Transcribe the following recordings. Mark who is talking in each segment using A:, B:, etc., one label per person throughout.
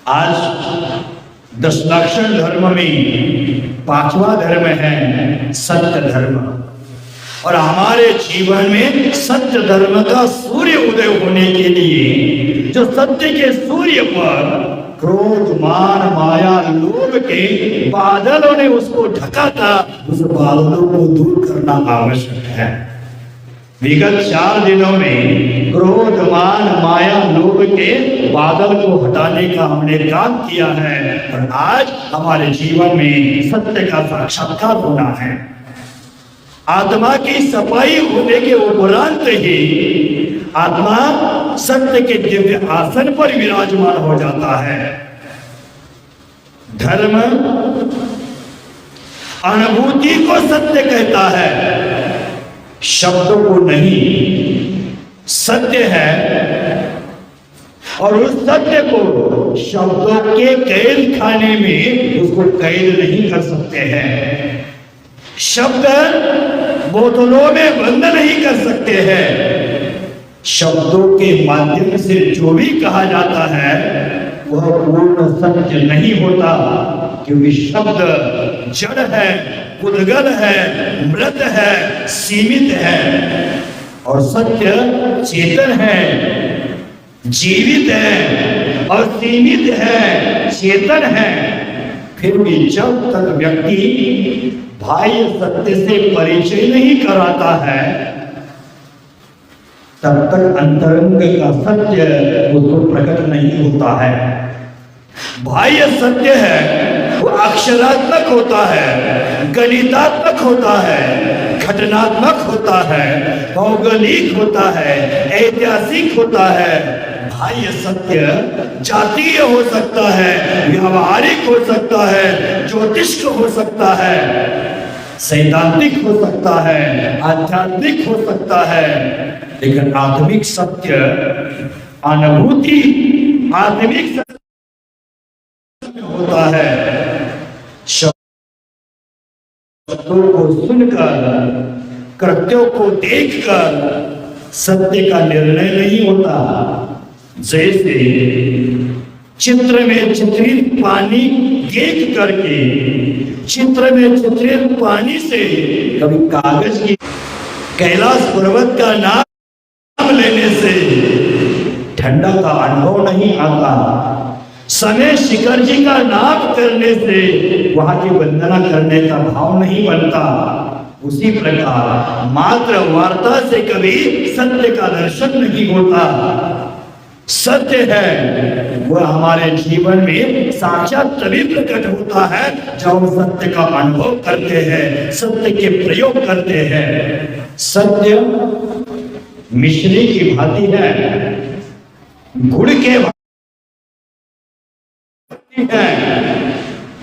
A: आज दशलक्षण धर्म में पांचवा धर्म है सत्य धर्म, और हमारे जीवन में सत्य धर्म का सूर्य उदय होने के लिए जो सत्य के सूर्य पर क्रोध मान माया लोभ के बादलों ने उसको ढका था, उस बादलों को दूर करना आवश्यक है। विगत 4 दिनों में क्रोध मान माया लोभ के बादल को हटाने का हमने काम किया है, और आज हमारे जीवन में सत्य का साक्षात्कार होना है। आत्मा की सफाई होने के उपरांत ही आत्मा सत्य के दिव्य आसन पर विराजमान हो जाता है। धर्म अनुभूति को सत्य कहता है, शब्दों को नहीं। सत्य है और उस सत्य को शब्दों के कैद खाने में उसको कैद नहीं कर सकते हैं। शब्द बोतलों में बंद नहीं कर सकते हैं। शब्दों के माध्यम से जो भी कहा जाता है वह पूर्ण सत्य नहीं होता, क्योंकि शब्द जड़ है, उद्गल है, मृत है, सीमित है, और सत्य चेतन है, जीवित है और सीमित है, चेतन है। फिर भी जब तक व्यक्ति बाह्य सत्य से परिचय नहीं कराता है, तब तक अंतरंग का सत्य उसको प्रकट नहीं होता है। बाह्य सत्य है वो अक्षरात्मक होता है, गणितात्मक होता है, घटनात्मक होता है, भौगोलिक होता है, ऐतिहासिक होता है। बाह्य सत्य जातीय हो सकता है, व्यावहारिक हो सकता है, ज्योतिष हो सकता है, सैद्धांतिक हो सकता है, आध्यात्मिक हो सकता है, लेकिन आत्मिक सत्य अनुभूति आत्मिक सत्य होता है। शब्दों को सुनकर, कृत्यों को देखकर सत्य का निर्णय नहीं होता। जैसे चित्र में चित्रित पानी देख करके, चित्र में चित्रित पानी से कभी कागज की कैलाश पर्वत का नाम लेने से ठंडा का अनुभव नहीं आता। समय शिखर जी का नाम करने से वहां की वंदना करने का भाव नहीं बनता। उसी प्रकार मात्र वार्ता से कभी सत्य का दर्शन नहीं होता। सत्य है वह हमारे जीवन में साक्षात तभी प्रकट होता है जब हम सत्य का अनुभव करते हैं, सत्य के प्रयोग करते हैं। सत्य मिश्री की भांति है, गुड़ के भांति है।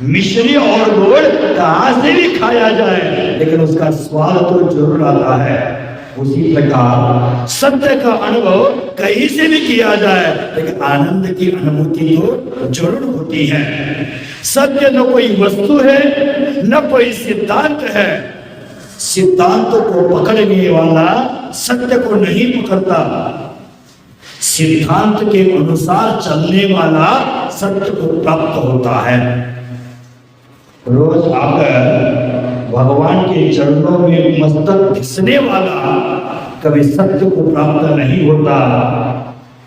A: मिश्री और गुड़ कहां से भी खाया जाए, लेकिन उसका स्वाद तो जरूर आता है। उसी प्रकार सत्य का अनुभव कहीं से भी किया जाए, लेकिन आनंद की अनुभूति तो जरूर होती है। सत्य न कोई वस्तु है, न कोई सिद्धांत है। सिद्धांत को पकड़ने वाला सत्य को नहीं पकड़ता, सिद्धांत के अनुसार चलने वाला सत्य को प्राप्त होता है। रोज आकर भगवान के चरणों में मस्तक घिसने वाला कभी सत्य को प्राप्त नहीं होता।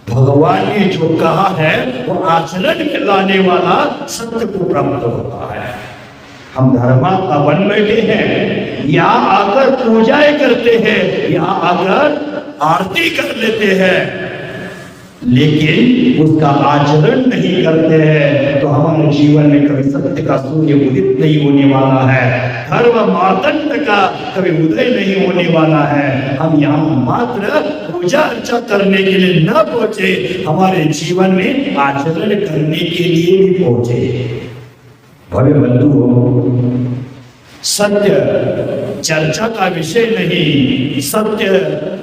A: भगवान ने जो कहा है वो आचरण में लाने वाला सत्य को प्राप्त होता है। हम धर्मात्मा बन बैठे हैं, यहाँ आकर पूजाएं करते हैं, यहाँ आकर आरती कर लेते हैं, लेकिन उसका आचरण नहीं करते हैं, तो हमारे जीवन में कभी सत्य का सूर्य उदित नहीं होने वाला है, धर्म मार्तंड का कभी उदय नहीं होने वाला है। हम यहाँ मात्र पूजा अर्चा करने के लिए न पहुंचे, हमारे जीवन में आचरण करने के लिए भी पहुंचे। भव्य बंधु, सत्य चर्चा का विषय नहीं, सत्य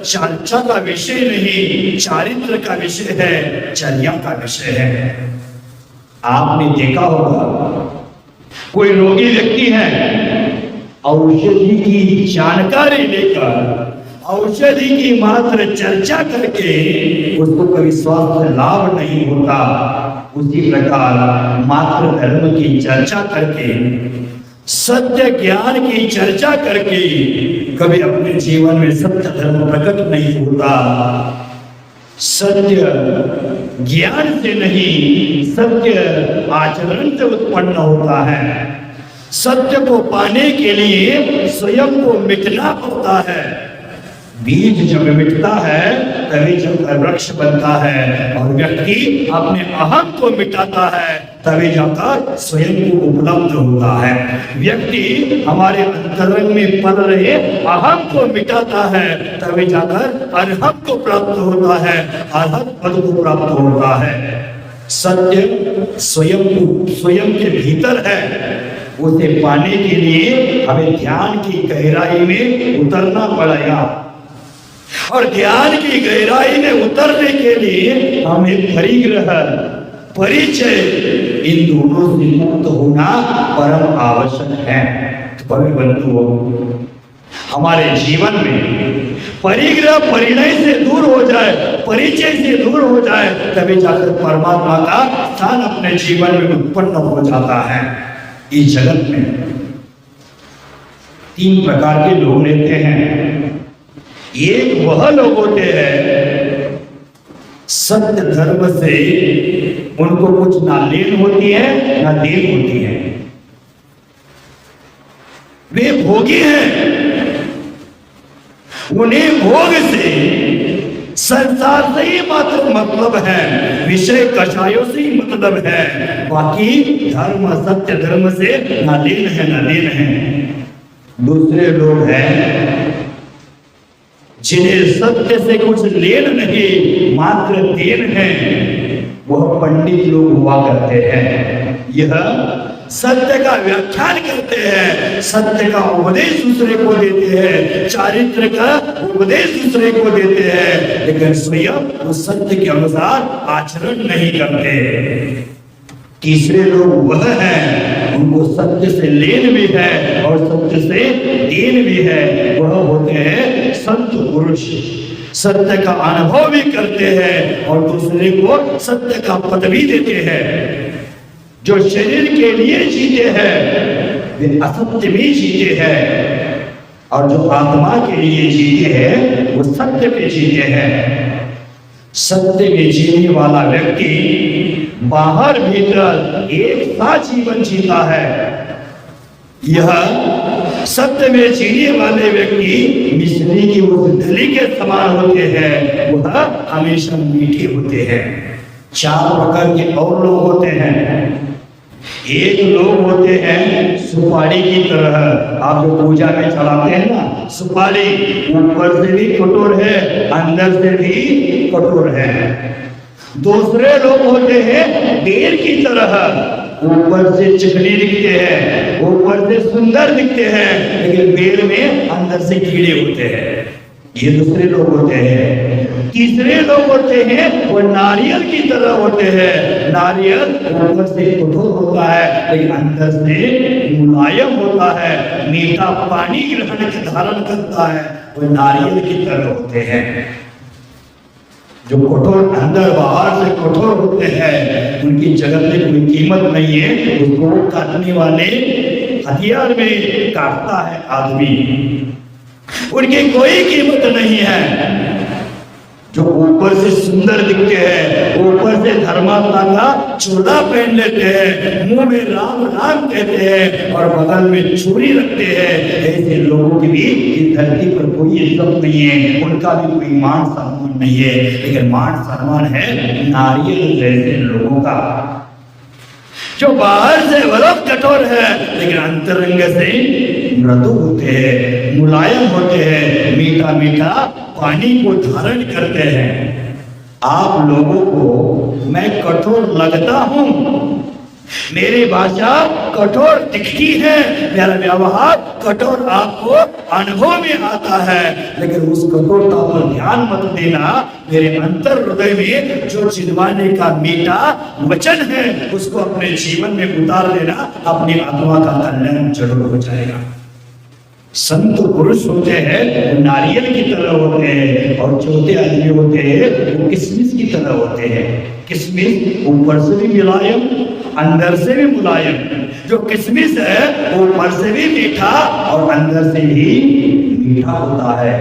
A: चर्चा का विषय नहीं, चारित्र का विषय है, चर्या का विषय है। आपने देखा होगा कोई रोगी व्यक्ति है, औषधि की जानकारी लेकर औषधि की मात्र चर्चा करके उसको कभी स्वास्थ्य लाभ नहीं होता, उसी प्रकार मात्र धर्म की चर्चा करके, सत्य ज्ञान की चर्चा करके कभी अपने जीवन में सत्य धर्म प्रकट नहीं होता। सत्य ज्ञान से नहीं, सत्य आचरण से उत्पन्न होता है। सत्य को पाने के लिए स्वयं को मिटना पड़ता है। बीज जब मिटता है तभी जब वृक्ष बनता है, और व्यक्ति अपने अहम को मिटाता है तभी जाकर स्वयं को उपलब्ध होता है। व्यक्ति हमारे अंतरंग में पल रहे अहम को मिटाता है तभी जाकर अरहम को प्राप्त होता है, अरहत पद को प्राप्त होता है। सत्य स्वयं के भीतर है, उसे पाने के लिए हमें ध्यान की गहराई में उतरना पड़ेगा, और ध्यान की गहराई में उतरने के लिए हमें परिग्रह, परिचय, इन दोनों से मुक्त होना परम आवश्यक है। बंधुओं, हमारे जीवन में परिग्रह परिणय से दूर हो जाए, परिचय से दूर हो जाए, तभी जाकर परमात्मा का स्थान अपने जीवन में उत्पन्न हो जाता है। इस जगत में 3 प्रकार के लोग रहते हैं। एक वह लोग होते हैं सत्य धर्म से उनको कुछ ना लेन होती है ना देन होती है, वे भोगी हैं। उन्हें भोग से, संसार से ही मात्र मतलब है, विषय कषायों से ही मतलब है, बाकी धर्म, सत्य धर्म से ना लेन है ना देन है। दूसरे लोग हैं जिन्हें सत्य से कुछ लेन नहीं, मात्र देन है, वह पंडित लोग हुआ करते हैं। यह सत्य का व्याख्यान करते हैं, सत्य का उपदेश दूसरे को देते हैं, चारित्र का उपदेश दूसरे को देते हैं, लेकिन स्वयं उस सत्य के अनुसार आचरण नहीं करते। तीसरे लोग वह हैं, उनको सत्य से लेन भी है और सत्य से देन भी है, वह होते हैं संत पुरुष। सत्य का अनुभव भी करते हैं और दूसरे को सत्य का पद भी देते हैं। जो शरीर के लिए जीते हैं वे असत्य में जीते हैं, और जो आत्मा के लिए जीते हैं वो सत्य पे जीते हैं। सत्य में जीने वाला व्यक्ति बाहर भीतर एक साथ जीवन जीता है। यह सत्य में जीने वाले व्यक्ति मिश्री की उस डली के समान होते हैं, वह हमेशा मीठे होते हैं। 4 प्रकार के और लोग होते हैं। एक लोग होते हैं सुपारी की तरह, आप जो पूजा में चढ़ाते हैं ना सुपारी, ऊपर से भी कठोर है, अंदर से भी कठोर है। दूसरे लोग होते हैं बेर की तरह, ऊपर से चिकने दिखते हैं, ऊपर से सुंदर दिखते हैं, लेकिन बेर में अंदर से कीड़े होते हैं। ये दूसरे लोग होते हैं। तीसरे लोग होते हैं वो नारियल की तरह होते हैं। नारियल ऊपर से कठोर होता है लेकिन अंदर से मुलायम होता है, मीठा पानी ग्रहण के धारण करता है, वो नारियल की तरह होते हैं। जो कठोर अंदर बाहर से कठोर होते हैं उनकी जगत में कोई कीमत नहीं है, उसको काटने वाले हथियार में काटता है आदमी, उनकी कोई कीमत नहीं है। जो ऊपर से सुंदर दिखते हैं, ऊपर से धर्मात्मा का चोला पहन लेते हैं, मुंह में राम राम कहते हैं और बगल में छुरी रखते हैं, ऐसे लोगों की भी इस धरती पर कोई इज्जत नहीं है, उनका भी कोई मान सम्मान नहीं है। लेकिन मान सम्मान है नारियल जैसे लोगों का, जो बाहर से बरफ कठोर है लेकिन अंतरंग से मृदु होते हैं, मुलायम होते हैं, मीठा मीठा पानी को धारण करते हैं। आप लोगों को मैं कठोर लगता हूं, मेरी भाषा कठोर दिखती है, मेरा व्यवहार कठोर आपको अनुभव में आता है, लेकिन उस कठोरता पर ध्यान मत देना। मेरे अंतर हृदय में जो चिल्लाने का मीठा वचन है उसको अपने जीवन में उतार लेना, अपनी आत्मा का कल्याण जरूर हो जाएगा। संत पुरुष होते हैं वो नारियल की तरह होते हैं, और चौथे आदमी होते हैं वो किशमिश की तरह होते हैं। किशमिश ऊपर से भी मुलायम, अंदर से भी मुलायम। जो किशमिश है वो ऊपर से भी मीठा और अंदर से भी मीठा होता है।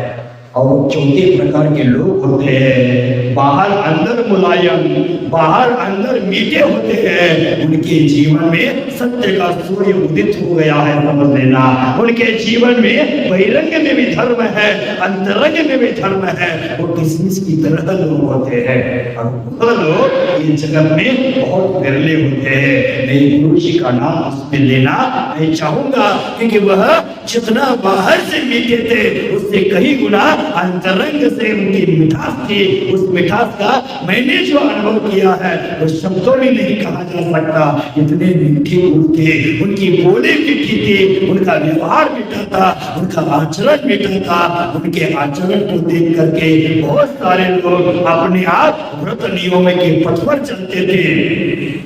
A: और चौथे प्रकार के लोग होते हैं बाहर अंदर मुलायम, बाहर अंदर मीठे होते हैं। उनके जीवन में सत्य का सूर्य उदित हो गया है, समझ लेना। उनके जीवन में बहिरंग में भी धर्म है, अंतरंग में भी धर्म है। वो किशमिश की तरह लोग होते हैं, और वो लोग इस जगत में बहुत विरले होते हैं। मेरे गुरु जी का नाम उसमें लेना मैं चाहूंगा, क्योंकि वह जितना बाहर से मीठे थे उससे कई गुना अंतरंग से उनकी मिठास थी। उस मिठास का मैंने जो अनुभव किया है वो शब्दों में नहीं कहा जा सकता। इतने मीठे उनके, उनकी बोली मीठी थी, उनका व्यवहार मीठा था, उनका आचरण मीठा था। उनके आचरण को देख करके बहुत सारे लोग अपने आप व्रत नियम के पथ पर चलते थे।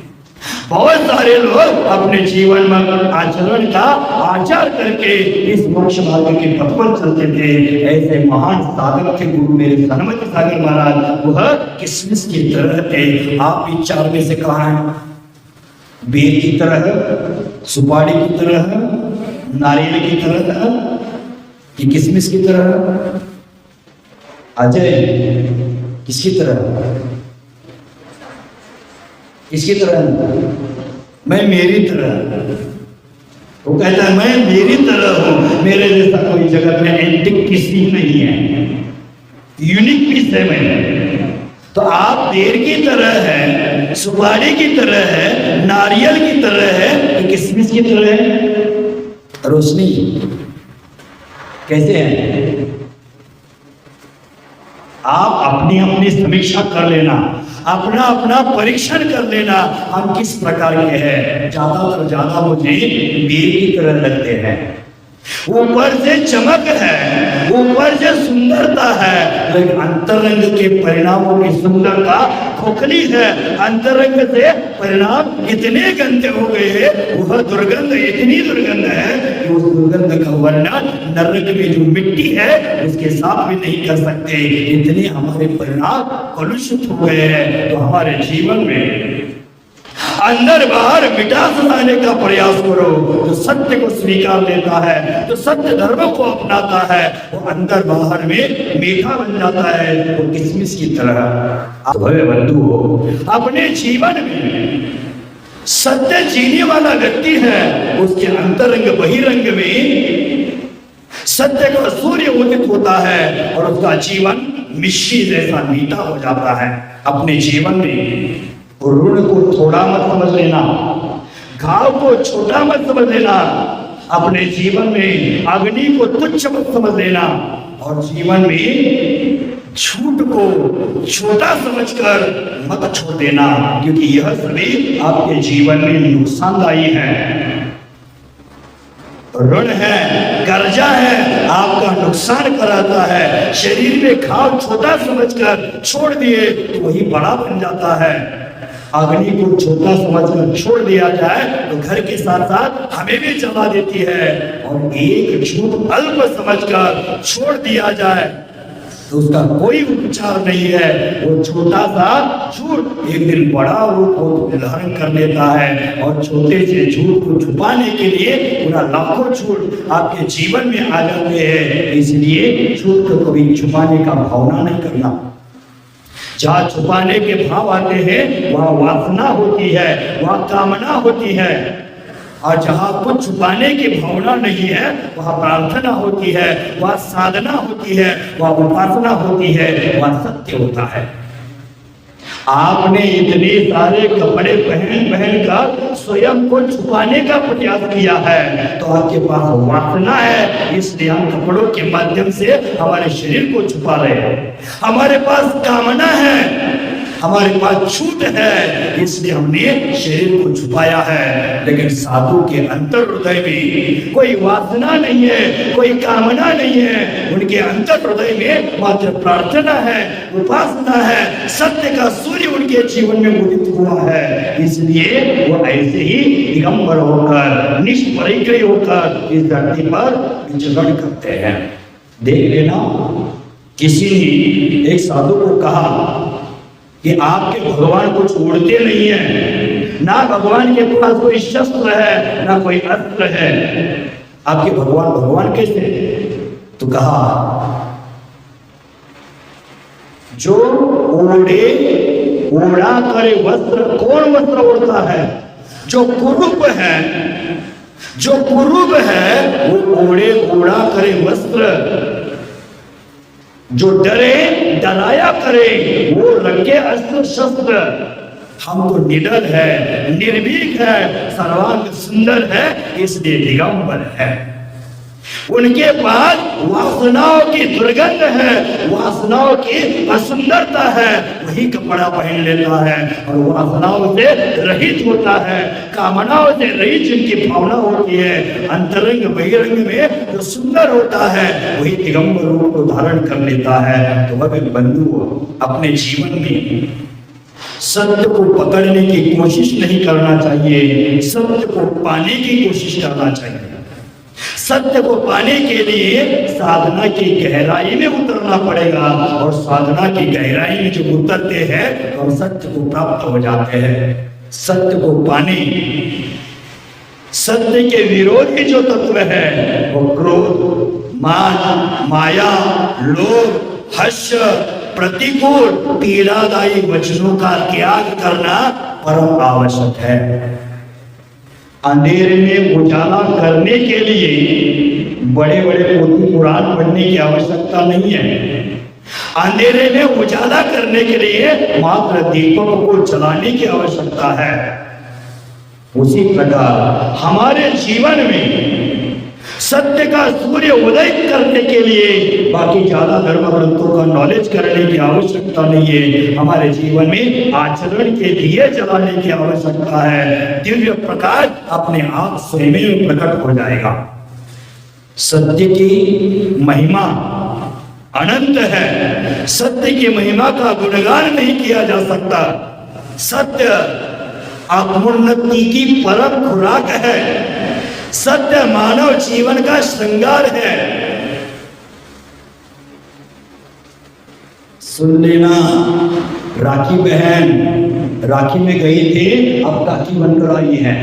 A: बहुत सारे लोग अपने जीवन में आचरण का आचार करके इस मोक्ष मार्ग के पथ पर चलते थे। ऐसे महान साधक थे गुरु मेरे सन्मति सागर महाराज। वह किशमिश की तरह थे। आप इन चार में से कहा है? बेर की तरह, सुपारी की तरह, नारियल की तरह कि किशमिश की तरह? अजय किसकी तरह? किसकी तरह? मैं मेरी तरह। वो कहता है मैं मेरी तरह हूं, मेरे जैसा कोई जगत में एंटिक किसी नहीं है, यूनिक पीस है मैं। तो आप बेर की तरह है, सुपारी की तरह है, नारियल की तरह है, तो किशमिश की तरह है। रोशनी कैसे है? आप अपनी अपनी समीक्षा कर लेना, अपना अपना परीक्षण कर लेना, हम किस प्रकार के हैं। ज्यादातर ज्यादा मुझे बेर की तरह लगते हैं। ऊपर से चमक है, ऊपर से सुंदरता है, लेकिन अंतरंग के परिणामों की सुंदरता खोखली है। अंतरंग से परिणाम इतने गंदे हो गए हैं, वह दुर्गंध इतनी दुर्गंध है कि उस दुर्गंध का वर्णन नरक में जो मिट्टी है उसके साथ भी नहीं कर सकते। इतने हमारे परिणाम कलुषित हो गए हैं। तो हमारे जीवन में अंदर बाहर मिठास लाने का प्रयास करो। जो सत्य को स्वीकार लेता है, जो सत्य धर्म को अपनाता है, वो अंदर बाहर में मीठा बन जाता है, वो किशमिश की तरह। आप बंधु हो, अपने जीवन में सत्य जीने वाला व्यक्ति है, उसके अंतरंग बहिरंग में सत्य का सूर्य उदित होता है और उसका जीवन मिश्री जैसा मीठा हो जाता है। अपने जीवन में ऋण को थोड़ा मत समझ लेना, घाव को छोटा मत समझ लेना, अपने जीवन में अग्नि को तुच्छ मत समझ लेना, और जीवन में झूठ को छोटा समझकर मत छोड़ देना, क्योंकि यह सभी आपके जीवन में नुकसानदायी है। ऋण है, कर्जा है, आपका नुकसान कराता है। शरीर में घाव छोटा समझकर छोड़ दिए तो वही बड़ा बन जाता है। अग्नि को छोटा समझकर छोड़ दिया जाए तो घर के साथ साथ हमें भी जला देती है, और एक झूठ अल्प समझकर छोड़ दिया जाए तो उसका कोई उपचार नहीं है। वो छोटा सा झूठ एक दिन बड़ा रूप धारण कर लेता है, और छोटे से झूठ को छुपाने के लिए पूरा लाखों झूठ आपके जीवन में आ जाते हैं। इसलिए झूठ को कभी छुपाने का भावना नहीं करना। जहाँ छुपाने के भाव आते हैं वहाँ वासना होती है, वहाँ कामना होती है, और जहाँ कुछ छुपाने की भावना नहीं है वहाँ प्रार्थना होती है, वहाँ साधना होती है, वहाँ उपासना होती है, वहाँ सत्य होता है। आपने इतने सारे कपड़े पहन कर स्वयं को छुपाने का प्रयास किया है, तो आपके पास वासना है, इसलिए हम कपड़ों के माध्यम से हमारे शरीर को छुपा रहे हैं। हमारे पास कामना है, हमारे पास छूट है, इसलिए हमने शरीर को छुपाया है। लेकिन साधु के अंतर हृदय में कोई वासना नहीं है, कोई कामना नहीं है। उनके अंतर हृदय में मात्र प्रार्थना है, उपासना है। सत्य का सूर्य उनके जीवन में उदित हुआ है, इसलिए वो ऐसे ही दिगंबर होकर, निष्परिग्रही होकर इस धरती पर विचरण करते हैं। देख लेना, किसी ने एक साधु को कहा कि आपके भगवान कुछ उड़ते नहीं है, ना भगवान के पास कोई शस्त्र है ना कोई अस्त्र है, आपके भगवान भगवान कैसे? तो कहा, जो ओढ़ा करे वस्त्र, कौन वस्त्र ओढ़ता है? जो कुरूप है, जो कुरूप है वो ओढ़ा करे वस्त्र, जो डरे डराया करे वो रखे अस्त्र शस्त्र। हम तो निडर है, निर्भीक है, सर्वांग सुंदर है, इसलिए दिगंबर है। उनके पास वासनाओं की दुर्गंध है, वासनाओं की असुंदरता है, वही कपड़ा पहन लेता है और वासनाओं से रहित होता है, कामनाओं से रहित जिनकी भावना होती है, अंतरंग बहिरंग में जो सुंदर होता है वही दिगंबर रूप को धारण कर लेता है। तो वह बंधु अपने जीवन में सत्य को पकड़ने की कोशिश नहीं करना चाहिए, सत्य को पाने की कोशिश करना चाहिए। सत्य को पाने के लिए साधना की गहराई में उतरना पड़ेगा, और साधना की गहराई में जब उतरते हैं तो हम सत्य को प्राप्त हो जाते हैं। सत्य को पाने, सत्य के विरोधी जो तत्व है वो क्रोध, मान, माया, लोभ, हर्ष, प्रतिकूल पीड़ादायी वचनों का त्याग करना परम आवश्यक है। अंधेरे में उजाला करने के लिए बड़े बड़े पोथी पुराण पढ़ने की आवश्यकता नहीं है। अंधेरे में उजाला करने के लिए मात्र दीपक को जलाने की आवश्यकता है। उसी प्रकार हमारे जीवन में सत्य का सूर्य उदय करने के लिए बाकी ज्यादा धर्म ग्रंथों का नॉलेज करने की आवश्यकता नहीं है। हमारे जीवन में आचरण के दिए जलाने की आवश्यकता है। दिव्य प्रकाश अपने आप स्वयं प्रकट हो जाएगा। सत्य की महिमा अनंत है, सत्य की महिमा का गुणगान नहीं किया जा सकता। सत्य आत्मोन्नति की परम खुराक है, सत्य मानव जीवन का श्रृंगार है। सुन लेना, राखी बहन राखी में गई थी, अब काकी बनकर आई है।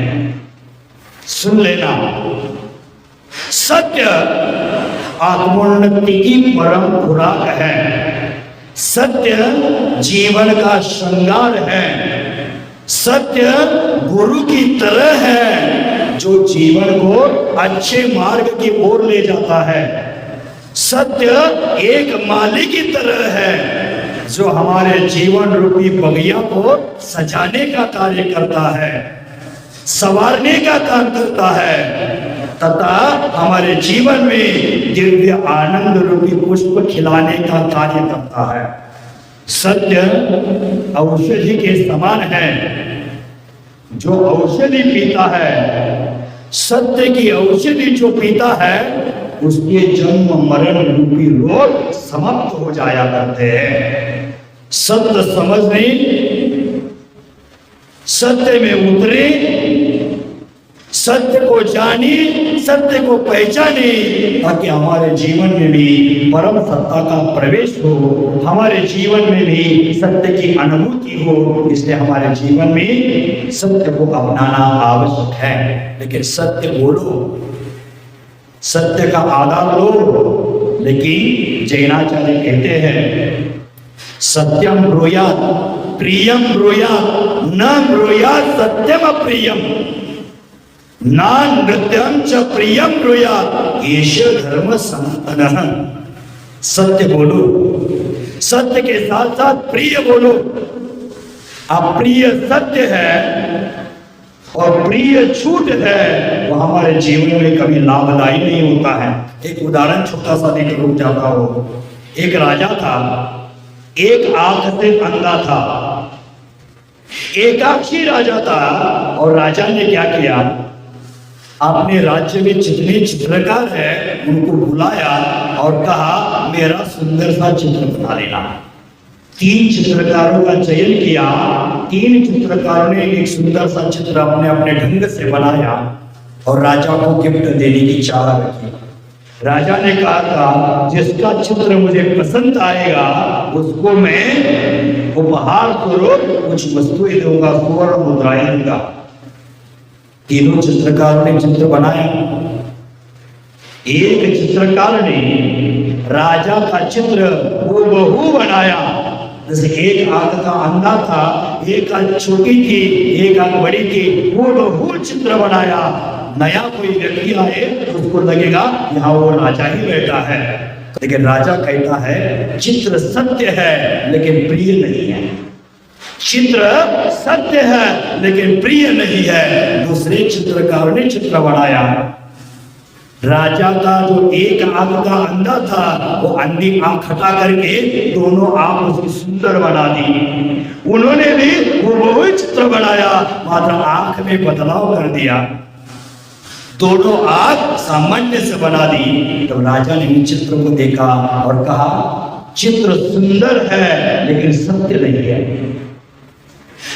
A: सुन लेना, सत्य आत्मोन्नति की परम खुराक है, सत्य जीवन का श्रृंगार है, सत्य गुरु की तरह है जो जीवन को अच्छे मार्ग की ओर ले जाता है। सत्य एक माली की तरह है जो हमारे जीवन रूपी बगिया को सजाने का कार्य करता है, संवारने का काम करता है, तथा हमारे जीवन में दिव्य आनंद रूपी पुष्प खिलाने का कार्य करता है। सत्य औषधि के समान है, जो औषधि पीता है, सत्य की औषधि जो पीता है उसके जन्म मरण रूपी रोग समाप्त हो जाया करते हैं। सत्य समझने, सत्य में उतरे, सत्य को जाने, सत्य को पहचाने, ताकि हमारे जीवन में भी परम सत्ता का प्रवेश हो, हमारे जीवन में भी सत्य की अनुभूति हो। इसलिए हमारे जीवन में सत्य को अपनाना आवश्यक है। लेकिन सत्य बोलो, सत्य का आधार लो। लेकिन जैनाचार्य कहते हैं सत्यम ब्रूयात् प्रियम ब्रूयात् न ब्रूयात् सत्यम अप्रियम नृत्यं च प्रियम ब्रूयात् एष धर्म सनातनः। सत्य बोलो, सत्य के साथ साथ प्रिय बोलो। अप्रिय सत्य है और प्रिय झूठ है, वो हमारे जीवन में कभी लाभदायी नहीं होता है। एक उदाहरण छोटा सा देकर रुक जाता हो। एक राजा था, एक आंख से अंधा था, एकाक्षी राजा था और राजा ने क्या किया, अपने राज्य में जितने चित्रकार हैं उनको बुलाया और कहा मेरा सुंदर सा चित्र बना देना। 3 चित्रकारों का चयन किया। 3 चित्रकारों ने एक सुंदर सा चित्र अपने अपने ढंग से बनाया और राजा को गिफ्ट देने की चाह रखी। राजा ने कहा था जिसका चित्र मुझे पसंद आएगा उसको मैं उपहार स्वरूप कुछ वस्तुएं दूंगा, स्वर्ण मुद्राएं दूंगा। तीनों चित्रकारों ने चित्र बनाया। एक चित्रकार ने राजा का चित्र हूबहू बनाया। जैसे एक आंख का अंधा था, एक आंख छोटी थी, एक आंख बड़ी थी, हूबहू चित्र बनाया। नया कोई व्यक्ति आए तो उसको लगेगा यहाँ वो राजा ही बैठा है। लेकिन राजा कहता है चित्र सत्य है लेकिन प्रिय नहीं है। चित्र सत्य है लेकिन प्रिय नहीं है। दूसरे चित्रकार ने चित्र बनाया। राजा का जो एक आंख का अंधा था वो अंधी आंख हटा करके दोनों आंख उसकी सुंदर बना दी। उन्होंने भी वो चित्र बनाया, मात्र आंख में बदलाव कर दिया, दोनों आंख सामान्य से बना दी। तो राजा ने इन चित्र को देखा और कहा चित्र सुंदर है लेकिन सत्य नहीं है।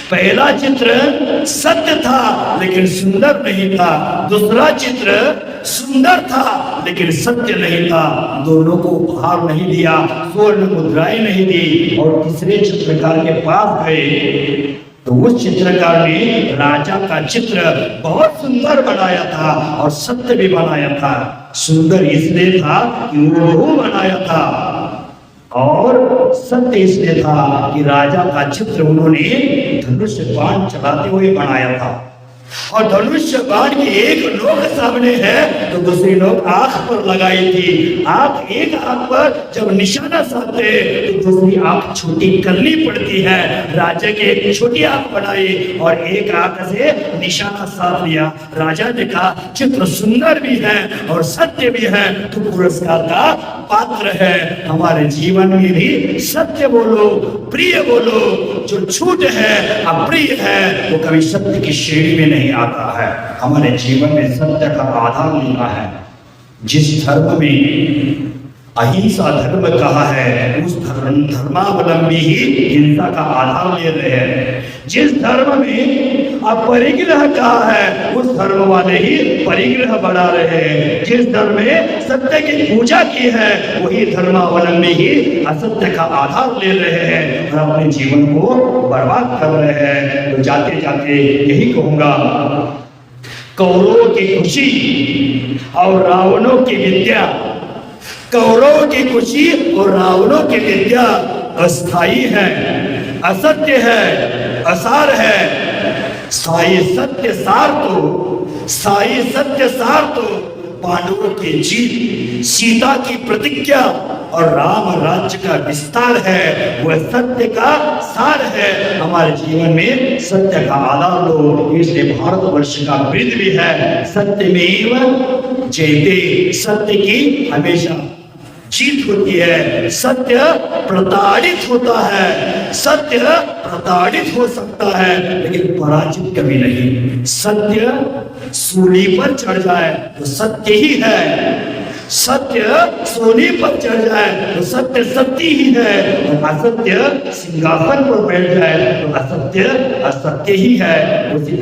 A: पहला चित्र सत्य था लेकिन सुंदर नहीं था, दूसरा चित्र सुंदर था लेकिन सत्य नहीं था। दोनों को उपहार नहीं दिया, स्वर्ण मुद्राएं नहीं दी और तीसरे चित्रकार के पास गए तो उस चित्रकार ने राजा का चित्र बहुत सुंदर बनाया था और सत्य भी बनाया था। सुंदर इसलिए था कि वो बनाया था और सत्य इसलिए था कि राजा का चित्र उन्होंने धनुष बाण चलाते हुए बनाया था। और धनुष बाण की एक नोक सामने है तो दूसरी नोक आंख पर लगाई थी। आंख एक आंख पर जब निशाना साधते तो दूसरी आंख छोटी करनी पड़ती है। राजा की एक छोटी आंख बनाई और एक आंख से निशाना साध लिया। राजा ने कहा चित्र सुंदर भी है और सत्य भी है तो पुरस्कार का पात्र है। हमारे जीवन में भी सत्य बोलो, प्रिय बोलो। जो झूठ है, अप्रिय है, वो कभी सत्य की श्रेणी में नहीं आता है। हमारे जीवन में सत्य का आधार लेना है। जिस धर्म में अहिंसा धर्म कहा है उस धर्मावलंबी ही हिंसा का आधार ले रहे हैं। जिस धर्म में अपरिग्रह कहा है उस धर्म वाले ही परिग्रह बढ़ा रहे हैं। जिस धर्म में सत्य की पूजा की है वही धर्मावलंबी ही असत्य का आधार ले रहे हैं और अपने जीवन को बर्बाद कर रहे हैं। तो जाते जाते यही कहूंगा, कौरवों की खुशी और रावणों की विद्या, कौरवों की खुशी और रावणों की विद्या अस्थाई है, असत्य है, असार है। साई सत्य सार तो पांडवों की जीत, सीता की प्रतिज्ञा और राम राज्य का विस्तार है। वह सत्य का सार है। हमारे जीवन में सत्य का आधार लो। इसलिए भारतवर्ष का ब्रीद भी है सत्यमेव जयते। सत्य की हमेशा जीत होती है। सत्य प्रताड़ित होता है, सत्य प्रताड़ित हो सकता है लेकिन पराजित कभी नहीं। सत्य सूली पर चढ़ जाए तो सत्य ही है, सत्य सोने पर चढ़ जाए तो सत्य सत्य ही है और असत्य सिंहासन पर बैठ जाए तो असत्य असत्य ही है। उसी